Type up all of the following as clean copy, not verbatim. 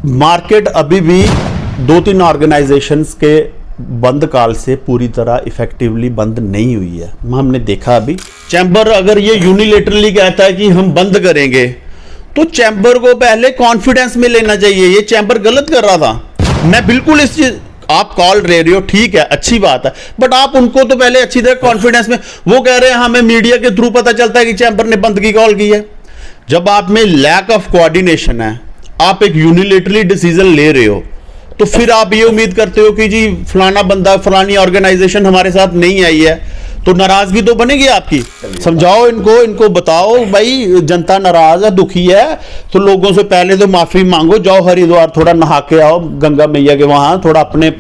Market अभी भी 2-3 organisations के बंद काल से पूरी तरह इफेक्टिवली बंद नहीं हुई है। हमने देखा अभी चैम्बर अगर ये यूनिलेटरली कहता है कि हम बंद करेंगे तो चैम्बर को पहले कॉन्फिडेंस में लेना चाहिए। ये चैम्बर गलत कर रहा था। मैं बिल्कुल इस चीज, आप कॉल ले रहे हो ठीक है, अच्छी बात है, बट आप उनको तो पहले अच्छी तरह कॉन्फिडेंस में, वो कह रहे हैं हमें मीडिया के थ्रू पता चलता है कि चैम्बर ने बंद की कॉल की है। जब आप में लैक ऑफ कोऑर्डिनेशन है, आप एक यूनिलेटरली डिसीजन ले रहे हो, तो फिर आप ये उम्मीद करते हो कि जी फलाना बंदा फलानी ऑर्गेनाइजेशन हमारे साथ नहीं आई है, तो नाराजगी तो बनेगी आपकी। समझाओ इनको बताओ भाई जनता नाराज है, दुखी है, तो लोगों से पहले तो माफी मांगो, जाओ हरिद्वार थोड़ा नहा के आओ गंगा मैया के वहां, थोड़ा अपने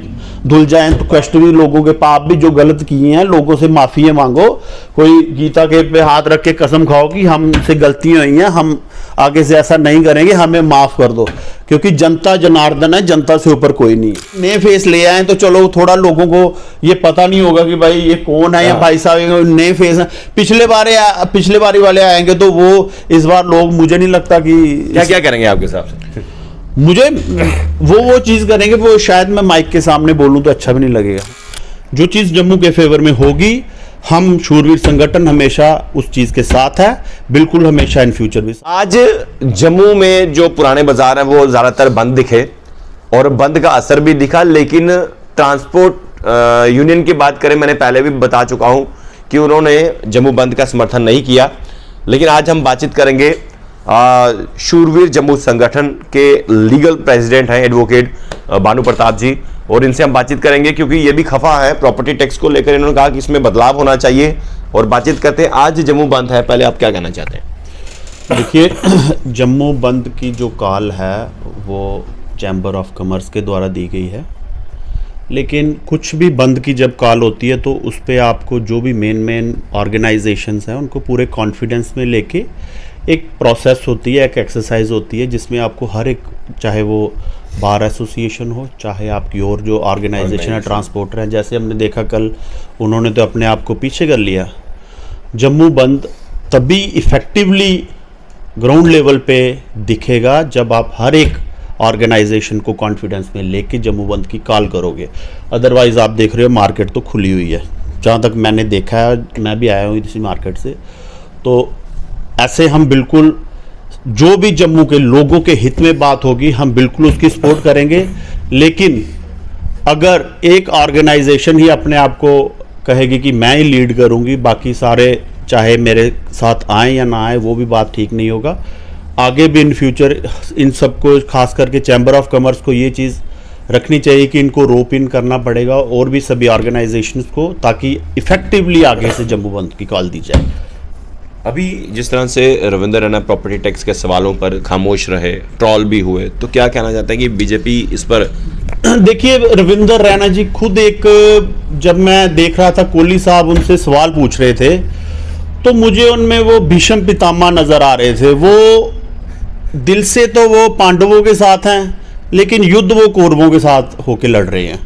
धुल जाएं, तो कष्ट भी लोगों के पाप भी जो गलत किए हैं लोगों से माफी मांगो। कोई गीता के पे हाथ रख के कसम खाओ कि हमसे गलतियां हुई हैं, हम आगे से ऐसा नहीं करेंगे, हमें माफ कर दो, क्योंकि जनता जनार्दन है, जनता से ऊपर कोई नहीं है। नए फेस ले आए तो चलो थोड़ा लोगों को ये पता नहीं होगा कि भाई ये कौन है, या भाई साहब नए फेस है। पिछले बारी वाले आएंगे तो वो इस बार लोग, मुझे नहीं लगता कि क्या करेंगे आपके हिसाब से। मुझे वो चीज करेंगे, वो शायद मैं माइक के सामने बोलूं तो अच्छा भी नहीं लगेगा। जो चीज जम्मू के फेवर में होगी, हम शूरवीर संगठन हमेशा उस चीज के साथ है, बिल्कुल हमेशा इन फ्यूचर भी। आज जम्मू में जो पुराने बाजार हैं वो ज्यादातर बंद दिखे और बंद का असर भी दिखा, लेकिन ट्रांसपोर्ट यूनियन की बात करें, मैंने पहले भी बता चुका हूं कि उन्होंने जम्मू बंद का समर्थन नहीं किया। लेकिन आज हम बातचीत करेंगे शूरवीर जम्मू संगठन के लीगल प्रेसिडेंट हैं एडवोकेट भानु प्रताप जी, और इनसे हम बातचीत करेंगे क्योंकि ये भी खफा है प्रॉपर्टी टैक्स को लेकर। इन्होंने कहा कि इसमें बदलाव होना चाहिए, और बातचीत करते हैं। आज जम्मू बंद है, पहले आप क्या कहना चाहते हैं। देखिए जम्मू बंद की जो कॉल है वो चैम्बर ऑफ कॉमर्स के द्वारा दी गई है, लेकिन कुछ भी बंद की जब कॉल होती है तो उस पर आपको जो भी मेन ऑर्गेनाइजेशंस हैं उनको पूरे कॉन्फिडेंस में लेके एक प्रोसेस होती है, एक एक्सरसाइज होती है, जिसमें आपको हर एक, चाहे वो बार एसोसिएशन हो, चाहे आपकी और जो ऑर्गेनाइजेशन है, ट्रांसपोर्टर हैं, जैसे हमने देखा कल उन्होंने तो अपने आप को पीछे कर लिया। जम्मू बंद तभी इफ़ेक्टिवली ग्राउंड लेवल पे दिखेगा जब आप हर एक ऑर्गेनाइजेशन को कॉन्फिडेंस में लेके जम्मू बंद की कॉल करोगे। अदरवाइज़ आप देख रहे हो मार्केट तो खुली हुई है, जहाँ तक मैंने देखा है, मैं भी आया हूँ इसी मार्केट से, तो ऐसे हम बिल्कुल जो भी जम्मू के लोगों के हित में बात होगी हम बिल्कुल उसकी सपोर्ट करेंगे। लेकिन अगर एक ऑर्गेनाइजेशन ही अपने आप को कहेगी कि मैं ही लीड करूंगी, बाकी सारे चाहे मेरे साथ आए या ना आए, वो भी बात ठीक नहीं होगा। आगे भी इन फ्यूचर इन सबको, खास करके चैम्बर ऑफ कॉमर्स को ये चीज़ रखनी चाहिए कि इनको रोप इन करना पड़ेगा और भी सभी ऑर्गेनाइजेशंस को, ताकि इफेक्टिवली आगे से जम्मू बंद की कॉल दी जाए। अभी जिस तरह से रविंदर रैना प्रॉपर्टी टैक्स के सवालों पर खामोश रहे, ट्रॉल भी हुए, तो क्या कहना चाहते हैं कि बीजेपी इस पर। देखिए रविंदर रैना जी खुद एक, जब मैं देख रहा था कोहली साहब उनसे सवाल पूछ रहे थे तो मुझे उनमें वो भीष्म पितामह नजर आ रहे थे। वो दिल से तो वो पांडवों के साथ हैं, लेकिन युद्ध वो कौरवों के साथ होके लड़ रहे हैं।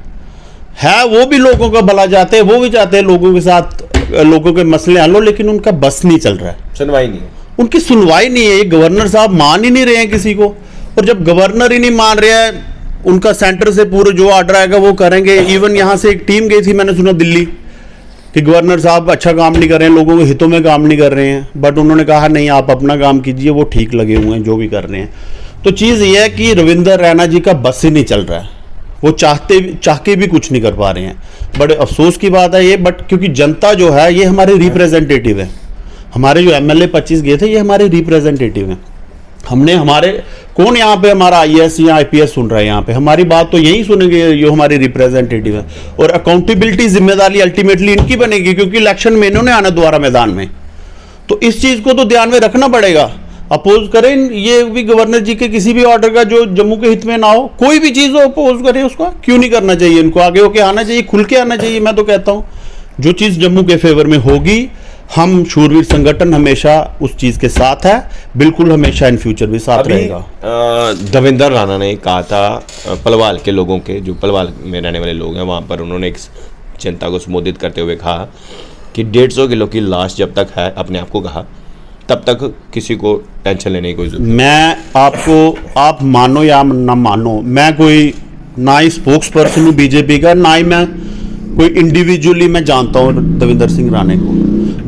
वो भी लोगों का भला चाहते हैं, वो भी चाहते हैं लोगों के साथ लोगों के मसले हल हो, लेकिन उनका बस नहीं चल रहा है, सुनवाई नहीं है, उनकी सुनवाई नहीं है। गवर्नर साहब मान ही नहीं रहे हैं किसी को, और जब गवर्नर ही नहीं मान रहे हैं, उनका सेंटर से पूरा जो ऑर्डर आएगा वो करेंगे। इवन यहाँ से एक टीम गई थी, मैंने सुना दिल्ली, कि गवर्नर साहब अच्छा काम नहीं कर रहे हैं, लोगों के हितों में काम नहीं कर रहे हैं, बट उन्होंने कहा नहीं आप अपना काम कीजिए, वो ठीक लगे हुए हैं जो भी कर रहे हैं। तो चीज़ ये है कि रविंदर रैना जी का बस ही नहीं चल रहा है, वो चाह के भी कुछ नहीं कर पा रहे हैं। बड़े अफसोस की बात है ये, बट क्योंकि जनता जो है ये हमारे रिप्रेजेंटेटिव है, हमारे जो एमएलए 25 गए थे ये हमारे रिप्रेजेंटेटिव हैं। हमने हमारे कौन यहाँ पे हमारा आईएएस या आईपीएस सुन रहा है, यहाँ पे हमारी बात तो यही सुनेंगे जो हमारे रिप्रेजेंटेटिव है, और अकाउंटेबिलिटी जिम्मेदारी अल्टीमेटली इनकी बनेगी, क्योंकि इलेक्शन में इन्होंने आना दोबारा मैदान में। तो इस चीज़ को तो ध्यान में रखना पड़ेगा। अपोज करें ये भी गवर्नर जी के किसी भी ऑर्डर का जो जम्मू के हित में ना हो, कोई भी चीज़ अपोज करें, उसका क्यों नहीं करना चाहिए, इनको आगे होके आना चाहिए, खुल के आना चाहिए। मैं तो कहता हूँ जो चीज़ जम्मू के फेवर में होगी, हम शूरवीर संगठन हमेशा उस चीज़ के साथ है, बिल्कुल हमेशा इन फ्यूचर भी साथ रहेगा। रविंदर रैना ने कहा था पलवाल के लोगों के, जो पलवाल में रहने वाले लोग हैं वहाँ पर, उन्होंने एक जनता को संबोधित करते हुए कहा कि 150 किलो की लाश जब तक है, अपने आप को कहा तब तक किसी को टेंशन लेने की कोई जरूरत मैं आपको, आप मानो या ना मानो, मैं कोई ना ही स्पोक्स पर्सन हूँ बीजेपी का, ना ही मैं कोई इंडिविजुअली मैं जानता हूँ देवेंद्र सिंह राणे को।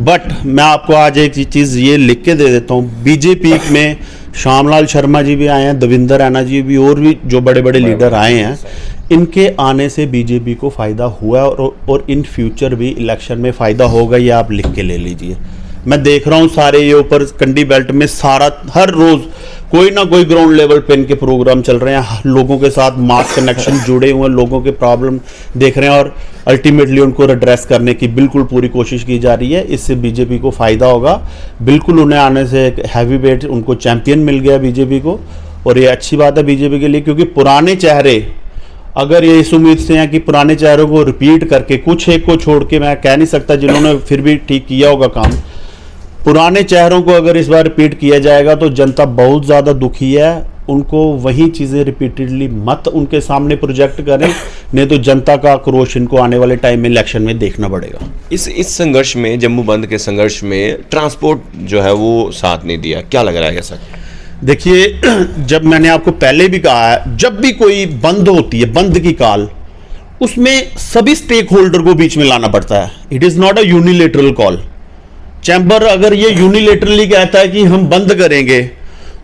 बट मैं आपको आज एक चीज़ ये लिख के दे देता हूँ, बीजेपी में श्यामलाल शर्मा जी भी आए हैं, देवेंद्र रैना जी भी, और भी जो बड़े बड़े लीडर आए हैं, इनके आने से बीजेपी को फ़ायदा हुआ है और इन फ्यूचर भी इलेक्शन में फ़ायदा होगा, ये आप लिख के ले लीजिए। मैं देख रहा हूँ सारे ये ऊपर कंडी बेल्ट में सारा हर रोज़ कोई ना कोई ग्राउंड लेवल पे इनके प्रोग्राम चल रहे हैं, लोगों के साथ मास कनेक्शन जुड़े हुए हैं, लोगों के प्रॉब्लम देख रहे हैं और अल्टीमेटली उनको एड्रेस करने की बिल्कुल पूरी कोशिश की जा रही है। इससे बीजेपी को फ़ायदा होगा बिल्कुल। उन्हें आने से एक हैवी वेट उनको चैंपियन मिल गया बीजेपी को, और ये अच्छी बात है बीजेपी के लिए, क्योंकि पुराने चेहरे, अगर ये इस उम्मीद से हैं कि पुराने चेहरों को रिपीट करके, कुछ एक को छोड़ के मैं कह नहीं सकता जिन्होंने फिर भी ठीक किया होगा काम, पुराने चेहरों को अगर इस बार रिपीट किया जाएगा तो जनता बहुत ज़्यादा दुखी है। उनको वही चीज़ें रिपीटेडली मत उनके सामने प्रोजेक्ट करें, नहीं तो जनता का आक्रोश इनको आने वाले टाइम में इलेक्शन में देखना पड़ेगा। इस संघर्ष में, जम्मू बंद के संघर्ष में ट्रांसपोर्ट जो है वो साथ नहीं दिया, क्या लग रहा है कैसा? देखिए, जब मैंने आपको पहले भी कहा है, जब भी कोई बंद होती है, बंद की कॉल, उसमें सभी स्टेक होल्डर को बीच में लाना पड़ता है। It is not a unilateral call. Chamber अगर ये यूनिलेटरली कहता है कि हम बंद करेंगे,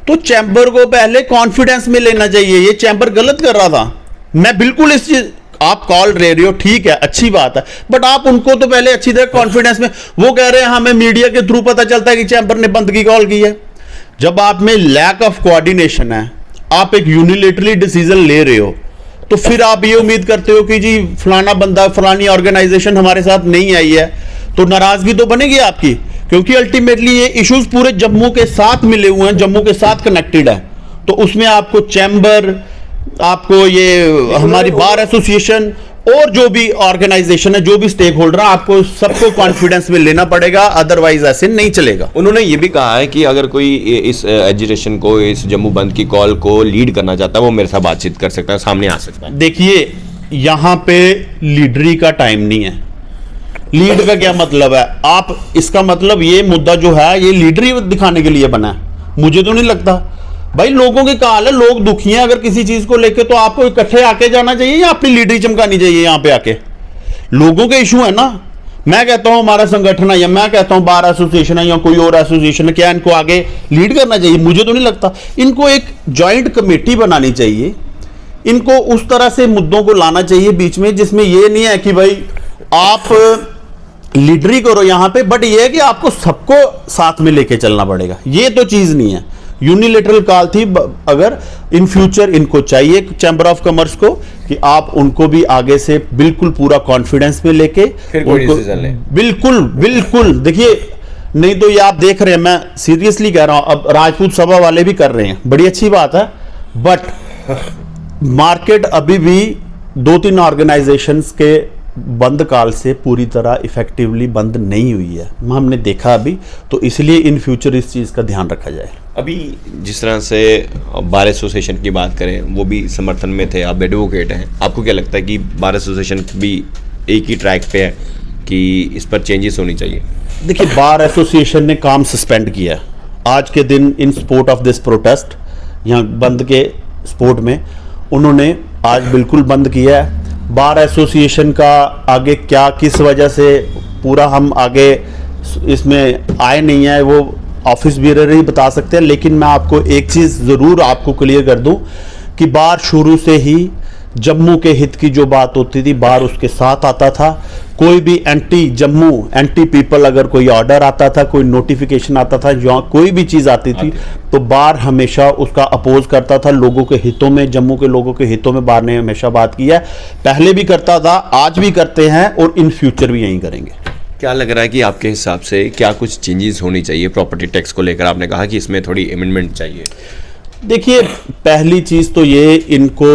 तो चैम्बर को पहले कॉन्फिडेंस में लेना चाहिए। ये चैम्बर गलत कर रहा था, मैं बिल्कुल इस चीज, आप कॉल ले रहे हो ठीक है, अच्छी बात है, बट आप उनको तो पहले अच्छी तरह कॉन्फिडेंस में, वो कह रहे हैं हमें मीडिया के थ्रू पता चलता है कि चैम्बर ने बंद की कॉल की है। जब आप में लैक ऑफ कोऑर्डिनेशन है, आप एक यूनिलेटरली डिसीजन ले रहे हो, तो फिर आप ये उम्मीद करते हो कि जी फलाना बंदा, फलानी ऑर्गेनाइजेशन हमारे साथ नहीं आई है, तो नाराजगी तो बनेगी आपकी, क्योंकि अल्टीमेटली ये इश्यूज पूरे जम्मू के साथ मिले हुए हैं, जम्मू के साथ कनेक्टेड है। तो उसमें आपको चैम्बर, आपको ये हमारी बार एसोसिएशन और जो भी ऑर्गेनाइजेशन है, जो भी स्टेक होल्डर है, आपको सबको कॉन्फिडेंस में लेना पड़ेगा, अदरवाइज ऐसे नहीं चलेगा। उन्होंने ये भी कहा है कि अगर कोई इस एजिटेशन को, इस जम्मू बंद की कॉल को लीड करना चाहता है, वो मेरे साथ बातचीत कर सकता है, सामने आ सकता है। देखिए, यहाँ पे लीडरी का टाइम नहीं है। लीड का क्या मतलब है? आप, इसका मतलब ये मुद्दा जो है ये लीडरी दिखाने के लिए बना है, मुझे तो नहीं लगता। भाई लोगों की काल है, लोग दुखी हैं अगर किसी चीज को लेके, तो आपको इकट्ठे आके जाना चाहिए या अपनी लीडरी चमकानी चाहिए यहाँ पे आके? लोगों के इशू है ना। मैं कहता हूं हमारा संगठन है, या मैं कहता हूं बार एसोसिएशन है या कोई और एसोसिएशन है, क्या इनको आगे लीड करना चाहिए? मुझे तो नहीं लगता। इनको एक ज्वाइंट कमेटी बनानी चाहिए, इनको उस तरह से मुद्दों को लाना चाहिए बीच में, जिसमें ये नहीं है कि भाई आप लीडरी करो यहाँ पे, बट ये है कि आपको सबको साथ में लेके चलना पड़ेगा। ये तो चीज नहीं है। यूनिलेटरल कॉल थी। अगर इन फ्यूचर इनको चाहिए चैम्बर ऑफ कॉमर्स को कि आप उनको भी आगे से बिल्कुल पूरा कॉन्फिडेंस में लेके उनको, बिल्कुल बिल्कुल, देखिए, नहीं तो ये आप देख रहे हैं, मैं सीरियसली कह रहा हूं, अब राजपूत सभा वाले भी कर रहे हैं, बड़ी अच्छी बात है, बट मार्केट अभी भी 2-3 ऑर्गेनाइजेशंस के बंद काल से पूरी तरह इफेक्टिवली बंद नहीं हुई है, हमने देखा अभी। तो इसलिए इन फ्यूचर इस चीज़ का ध्यान रखा जाए। अभी जिस तरह से बार एसोसिएशन की बात करें, वो भी समर्थन में थे, आप एडवोकेट हैं, आपको क्या लगता है कि बार एसोसिएशन भी एक ही ट्रैक पे है कि इस पर चेंजेस होनी चाहिए? देखिए, बार एसोसिएशन ने काम सस्पेंड किया आज के दिन इन सपोर्ट ऑफ दिस प्रोटेस्ट, यहाँ बंद के सपोर्ट में उन्होंने आज बिल्कुल बंद किया है। बार एसोसिएशन का आगे क्या, किस वजह से पूरा हम आगे इसमें आए नहीं है, वो ऑफिस ब्यूरो ही बता सकते हैं। लेकिन मैं आपको एक चीज़ ज़रूर आपको क्लियर कर दूं कि बार शुरू से ही जम्मू के हित की जो बात होती थी, बार उसके साथ आता था। कोई भी एंटी जम्मू, एंटी पीपल अगर कोई ऑर्डर आता था, कोई नोटिफिकेशन आता था, या कोई भी चीज़ आती थी, तो बार हमेशा उसका अपोज करता था। लोगों के हितों में, जम्मू के लोगों के हितों में बार ने हमेशा बात की है, पहले भी करता था, आज भी करते हैं और इन फ्यूचर भी यही करेंगे। क्या लग रहा है कि आपके हिसाब से क्या कुछ चेंजेस होनी चाहिए प्रॉपर्टी टैक्स को लेकर? आपने कहा कि इसमें थोड़ी अमेंडमेंट चाहिए। देखिए, पहली चीज़ तो ये, इनको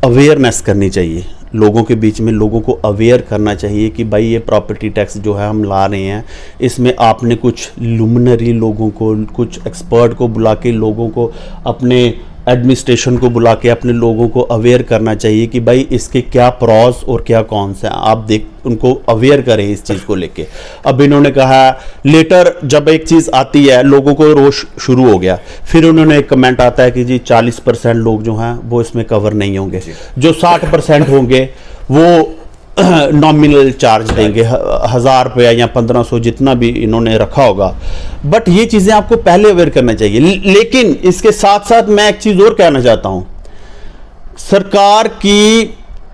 अवेयरनेस करनी चाहिए लोगों के बीच में, लोगों को अवेयर करना चाहिए कि भाई ये प्रॉपर्टी टैक्स जो है हम ला रहे हैं, इसमें आपने कुछ लुमिनरी लोगों को, कुछ एक्सपर्ट को बुला के लोगों को अपने एडमिनिस्ट्रेशन को बुला के अपने लोगों को अवेयर करना चाहिए कि भाई इसके क्या प्रॉस और क्या कॉन्स हैं, आप देख उनको अवेयर करें इस चीज़ को लेके। अब इन्होंने कहा लेटर जब एक चीज़ आती है लोगों को रोष शुरू हो गया, फिर उन्होंने एक कमेंट आता है कि जी 40% लोग जो हैं वो इसमें कवर नहीं होंगे, जो 60% होंगे वो नॉमिनल चार्ज देंगे 1000 रुपया या 1500 जितना भी इन्होंने रखा होगा। बट ये चीज़ें आपको पहले अवेयर करना चाहिए। लेकिन इसके साथ साथ मैं एक चीज़ और कहना चाहता हूँ,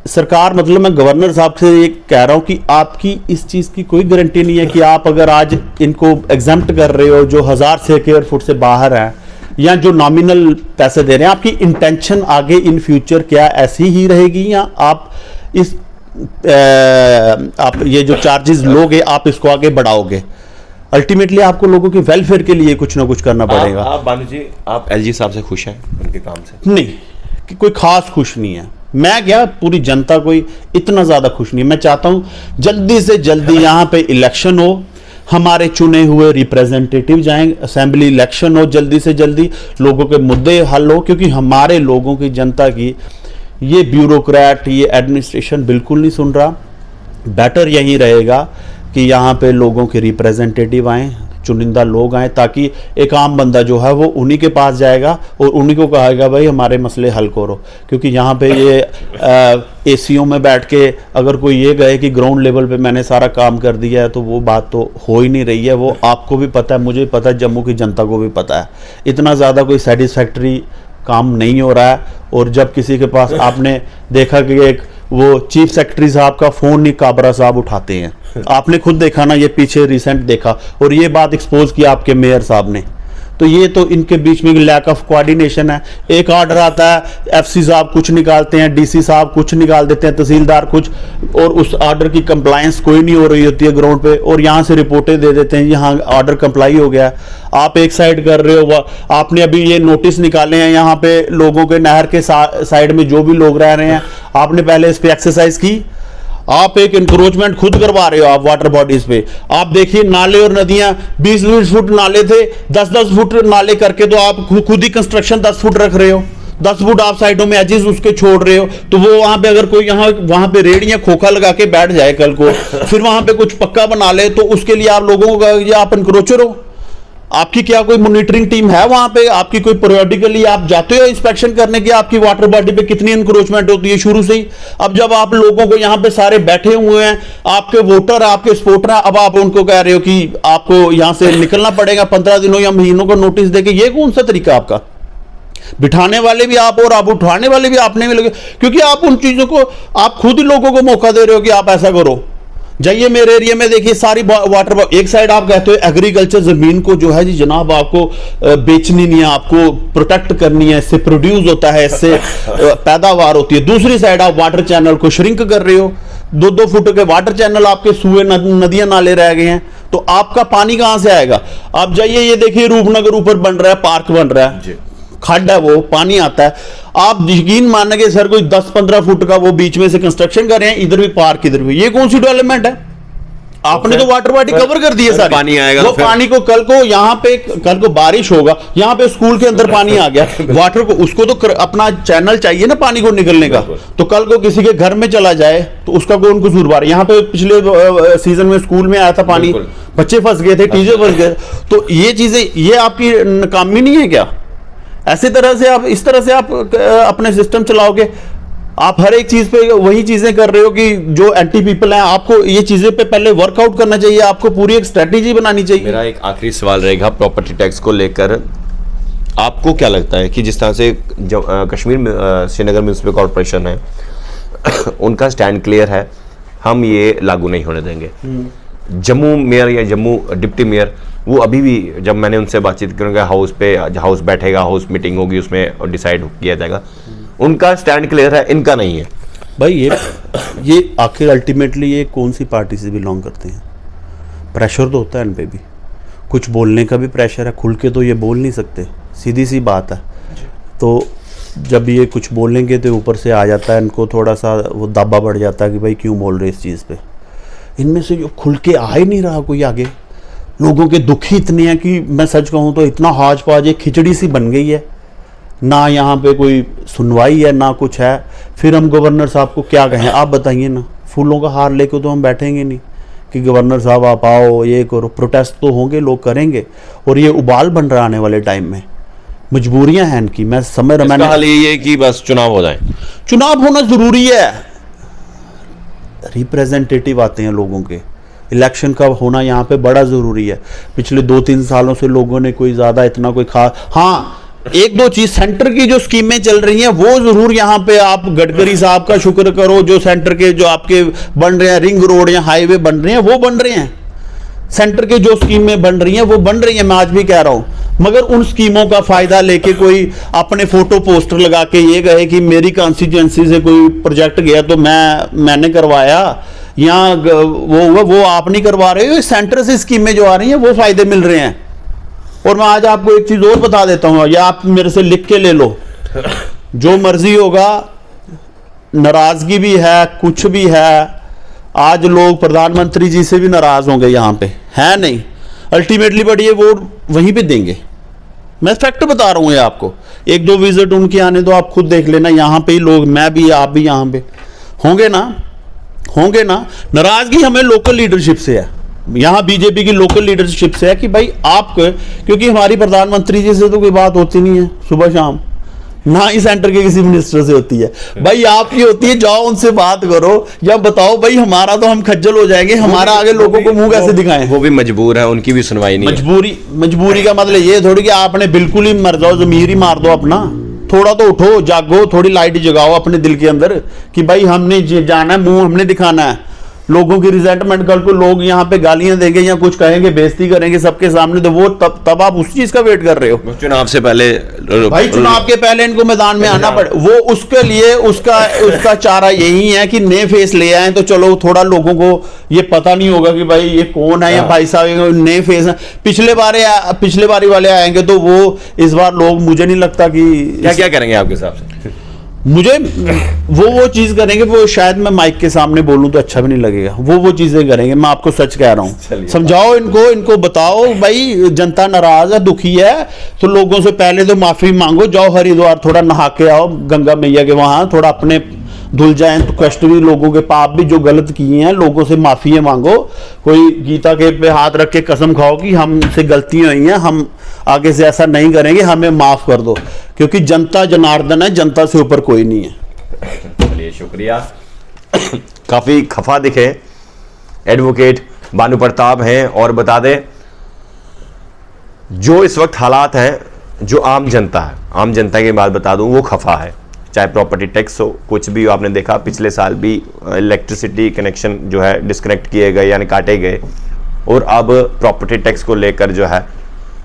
सरकार मतलब मैं गवर्नर साहब से ये कह रहा हूँ कि आपकी इस चीज़ की कोई गारंटी नहीं है कि आप अगर आज इनको एग्जम्प्ट कर रहे हो जो 1000 स्क्वायर फुट से बाहर है या जो नॉमिनल पैसे दे रहे हैं, आपकी इंटेंशन आगे इन फ्यूचर क्या ऐसी ही रहेगी या आप आप ये जो चार्जेस लोगे आप इसको आगे बढ़ाओगे? अल्टीमेटली आपको लोगों के वेलफेयर के लिए कुछ ना कुछ करना पड़ेगा। आप बानू जी, आप एलजी साहब से खुश हैं उनके काम से? नहीं, कि कोई खास खुश नहीं है। मैं क्या, पूरी जनता कोई इतना ज्यादा खुश नहीं है। मैं चाहता हूं जल्दी से जल्दी यहाँ पे इलेक्शन हो, हमारे चुने हुए रिप्रेजेंटेटिव जाएं, असेंबली इलेक्शन हो, जल्दी से जल्दी लोगों के मुद्दे हल हो, क्योंकि हमारे लोगों की, जनता की ये ब्यूरोक्रेट, ये एडमिनिस्ट्रेशन बिल्कुल नहीं सुन रहा। बेटर यही रहेगा कि यहाँ पे लोगों के रिप्रेजेंटेटिव आएँ, चुनिंदा लोग आएँ, ताकि एक आम बंदा जो है वो उन्हीं के पास जाएगा और उन्हीं को कहेगा भाई हमारे मसले हल करो। क्योंकि यहाँ पे ये एसीओ में बैठ के अगर कोई ये कहे कि ग्राउंड लेवल पे मैंने सारा काम कर दिया है, तो वो बात तो हो ही नहीं रही है। वो आपको भी पता है, मुझे भी पता है, जम्मू की जनता को भी पता है, इतना ज़्यादा कोई सेटिस्फैक्ट्री काम नहीं हो रहा है। और जब किसी के पास आपने देखा कि एक वो चीफ सेक्रेटरी साहब का फोन नहीं काबरा साहब उठाते हैं, आपने खुद देखा ना, ये पीछे रिसेंट देखा, और ये बात एक्सपोज की आपके मेयर साहब ने। तो ये तो इनके बीच में लैक ऑफ कोऑर्डिनेशन है। एक ऑर्डर आता है, एफसी साहब कुछ निकालते हैं, डीसी साहब कुछ निकाल देते हैं, तहसीलदार कुछ, और उस ऑर्डर की कंप्लायंस कोई नहीं हो रही होती है ग्राउंड पे, और यहाँ से रिपोर्टें दे देते हैं यहाँ ऑर्डर कंप्लाई हो गया। आप एक साइड कर रहे हो, आपने अभी ये नोटिस निकाले हैं यहाँ पे लोगों के नहर के साइड में जो भी लोग रह रहे हैं, आपने पहले इस पर एक्सरसाइज की? आप एक इंक्रोचमेंट खुद करवा रहे हो आप वाटर बॉडीज पे। आप देखिए नाले और नदियां 20-20 फुट नाले थे, 10-10 फुट नाले करके तो आप खुद ही कंस्ट्रक्शन 10 फुट रख रहे हो, 10 फुट आप साइडों में एजेस उसके छोड़ रहे हो। तो वो वहां पे अगर कोई वहां पे रेडियां खोखा लगा के बैठ जाए कल को, फिर वहां पे कुछ पक्का बना ले, तो उसके लिए आप लोगों को आप इंक्रोचर हो। आपकी क्या कोई मॉनिटरिंग टीम है वहां पे? आपकी कोई पीरियडिकली आप जाते हो इंस्पेक्शन करने की आपकी वाटर बॉडी पे कितनी इंक्रोचमेंट होती है शुरू से ही? अब जब आप लोगों को यहाँ पे सारे बैठे हुए हैं, आपके वोटर, आपके सपोर्टर हैं, अब आप उनको कह रहे हो कि आपको यहाँ से निकलना पड़ेगा 15 दिनों या महीनों का नोटिस देके, ये कौन सा तरीका आपका? बिठाने वाले भी आप और आप उठाने वाले भी आपने भी लगे, क्योंकि आप उन चीजों को, आप खुद ही लोगों को मौका दे रहे हो कि आप ऐसा करो। जाइए मेरे एरिया में देखिए सारी वाटर, एक साइड आप कहते हो एग्रीकल्चर जमीन को जो है जी जनाब आपको बेचनी नहीं है, आपको प्रोटेक्ट करनी है, इससे प्रोड्यूस होता है, इससे पैदावार होती है। दूसरी साइड आप वाटर चैनल को श्रिंक कर रहे हो, 2-2 फुट के वाटर चैनल आपके सूए नदियां नाले रह गए हैं, तो आपका पानी कहां से आएगा? आप जाइए ये देखिए रूपनगर ऊपर बन रहा है, पार्क बन रहा है, खड्ड है, वो पानी आता है, आप यकीन मानेंगे सर कोई 10-15 फुट का वो बीच में से कंस्ट्रक्शन कर रहे हैं, इधर भी पार्क इधर भी, ये कौन सी डेवलपमेंट है? आपने तो वाटर बॉडी कवर कर दी है सारी, पानी आएगा वो पानी को कल को यहाँ पे, कल को बारिश होगा, यहाँ पे स्कूल के अंदर पानी आ गया, वाटर को उसको तो अपना चैनल चाहिए ना पानी को निकलने का, तो कल को किसी के घर में चला जाए तो उसका कौन कसूरवार है? यहाँ पे पिछले सीजन में स्कूल में आया था पानी, बच्चे फंस गए थे, टीचर फंस गए, तो ये चीजें, ये आपकी नाकामी नहीं है क्या? ऐसी तरह से आप, इस तरह से आप अपने सिस्टम चलाओगे? आप हर एक चीज पे वही चीजें कर रहे हो कि जो एंटी पीपल हैं, आपको ये चीजें पे पहले वर्कआउट करना चाहिए, आपको पूरी एक स्ट्रेटेजी बनानी चाहिए। मेरा एक आखिरी सवाल रहेगा प्रॉपर्टी टैक्स को लेकर, आपको क्या लगता है कि जिस तरह से कश्मीर श्रीनगर म्युनिसिपल कॉर्पोरेशन है उनका स्टैंड क्लियर है, हम ये लागू नहीं होने देंगे। जम्मू मेयर या जम्मू डिप्टी मेयर, वो अभी भी, जब मैंने उनसे बातचीत करूँगा, हाउस बैठेगा, हाउस मीटिंग होगी, उसमें डिसाइड किया जाएगा, उनका स्टैंड क्लियर है, इनका नहीं है। भाई ये आखिर अल्टीमेटली ये कौन सी पार्टी से बिलोंग करते हैं? प्रेशर तो होता है इन पे भी, कुछ बोलने का भी प्रेशर है, खुल के तो ये बोल नहीं सकते, सीधी सी बात है। तो जब ये कुछ बोलेंगे तो ऊपर से आ जाता है इनको थोड़ा सा वो दाबा बढ़ जाता है कि भाई क्यों बोल रहे इस चीज़ पे। इनमें से जो खुल के आ ही नहीं रहा कोई आगे, लोगों के दुख ही इतने हैं कि मैं सच कहूँ तो इतना हाज पाज एक खिचड़ी सी बन गई है। ना यहाँ पे कोई सुनवाई है ना कुछ है। फिर हम गवर्नर साहब को क्या कहें, आप बताइए ना। फूलों का हार लेके तो हम बैठेंगे नहीं कि गवर्नर साहब आप आओ ये करो। प्रोटेस्ट तो होंगे, लोग करेंगे, और ये उबाल बन रहा आने वाले टाइम में। मजबूरियां हैं इनकी, मैं समझ रहा। इसका हाल ये है कि बस चुनाव हो जाए, चुनाव होना जरूरी है। रिप्रेजेंटेटिव आते हैं लोगों के, इलेक्शन का होना यहाँ पे बड़ा जरूरी है। पिछले 2-3 सालों से लोगों ने कोई ज्यादा इतना कोई हाँ, एक दो चीज सेंटर की जो स्कीमें चल रही हैं वो जरूर यहाँ पे आप गडकरी साहब का शुक्र करो। जो सेंटर के जो आपके बन रहे हैं, रिंग रोड या हाईवे बन रहे हैं, वो बन रहे हैं। सेंटर के जो स्कीमें बन रही हैं वो बन रही हैं, मैं आज भी कह रहा हूं। मगर उन स्कीमों का फायदा लेके कोई अपने फोटो पोस्टर लगा के ये कहे कि मेरी कॉन्स्टिट्यूएंसी से कोई प्रोजेक्ट गया तो मैंने करवाया, या वो आप नहीं करवा रहे हो। सेंटर से स्कीमें जो आ रही हैं वो फायदे मिल रहे हैं। और मैं आज आपको एक चीज और बता देता हूं, या आप मेरे से लिख के ले लो, जो मर्जी होगा, नाराजगी भी है, कुछ भी है। आज लोग प्रधानमंत्री जी से भी नाराज होंगे यहाँ पे, है नहीं, अल्टीमेटली बट ये वोट वहीं पे देंगे। मैं फैक्ट बता रहा हूँ ये आपको। 1-2 विजिट उनके आने दो, आप खुद देख लेना। यहाँ पे ही लोग, मैं भी, आप भी यहाँ पे होंगे ना। नाराजगी हमें लोकल लीडरशिप से है, यहाँ बीजेपी की लोकल लीडरशिप से है कि भाई आप, क्योंकि हमारी प्रधानमंत्री जी से तो कोई बात होती नहीं है सुबह शाम, ना ही सेंटर के किसी मिनिस्टर से होती है। भाई आपकी होती है, जाओ उनसे बात करो, या बताओ भाई हमारा तो हम खज्जल हो जाएंगे, हमारा आगे लोगों को मुंह कैसे दिखाएं। वो भी मजबूर है, उनकी भी सुनवाई नहीं है। मजबूरी का मतलब ये थोड़ी कि आपने बिल्कुल ही मर जाओ, जमीर ही मार दो अपना। थोड़ा तो उठो, जागो, थोड़ी लाइट जगाओ अपने दिल के अंदर कि भाई हमने जाना है, मुंह हमने दिखाना है। लोगों की रिजेंटमेंट, कल को लोग यहाँ पे गालियां देंगे या कुछ कहेंगे, बेइज्जती करेंगे सबके सामने, तो वो तब आप उस चीज का वेट कर रहे हो। चुनाव से पहले भाई चुनाव के पहले इनको मैदान में आना पड़े। वो उसके लिए उसका चारा यही है कि नए फेस ले आए, तो चलो थोड़ा लोगों को ये पता नहीं होगा कि भाई ये कौन है, या भाई साहब नए फेस है। पिछले बारी वाले आएंगे तो वो इस बार लोग, मुझे नहीं लगता कि क्या करेंगे आपके हिसाब से। मुझे वो चीज करेंगे, वो शायद मैं माइक के सामने बोलूं तो अच्छा भी नहीं लगेगा। वो चीजें करेंगे, मैं आपको सच कह रहा हूं। समझाओ इनको बताओ भाई जनता नाराज है, दुखी है, तो लोगों से पहले तो माफी मांगो। जाओ हरिद्वार, थोड़ा नहा के आओ गंगा मैया के वहां, थोड़ा अपने धुल जाएं, तो कष्ट भी, लोगों के पाप भी जो गलत किए हैं, लोगों से माफी मांगो। कोई गीता के पे हाथ रख के कसम खाओ कि हमसे गलतियां हुई हैं, हम आगे से ऐसा नहीं करेंगे, हमें माफ कर दो। क्योंकि जनता जनार्दन है, जनता से ऊपर कोई नहीं है। चलिए शुक्रिया। काफी खफा दिखे एडवोकेट भानु प्रताप हैं, और बता दें जो इस वक्त हालात हैं, जो आम जनता है, आम जनता की बात बता दूं, वो खफा है। चाहे प्रॉपर्टी टैक्स हो, कुछ भी हो, आपने देखा पिछले साल भी इलेक्ट्रिसिटी कनेक्शन जो है डिस्कनेक्ट किए गए यानी काटे गए, और अब प्रॉपर्टी टैक्स को लेकर जो है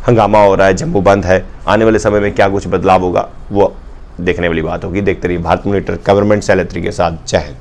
हंगामा हो रहा है, जम्मू बंद है। आने वाले समय में क्या कुछ बदलाव होगा वो देखने वाली बात होगी। देखते रहिए भारत मॉनिटर, गवर्नमेंट सैलेट्री के साथ। जय हिंद।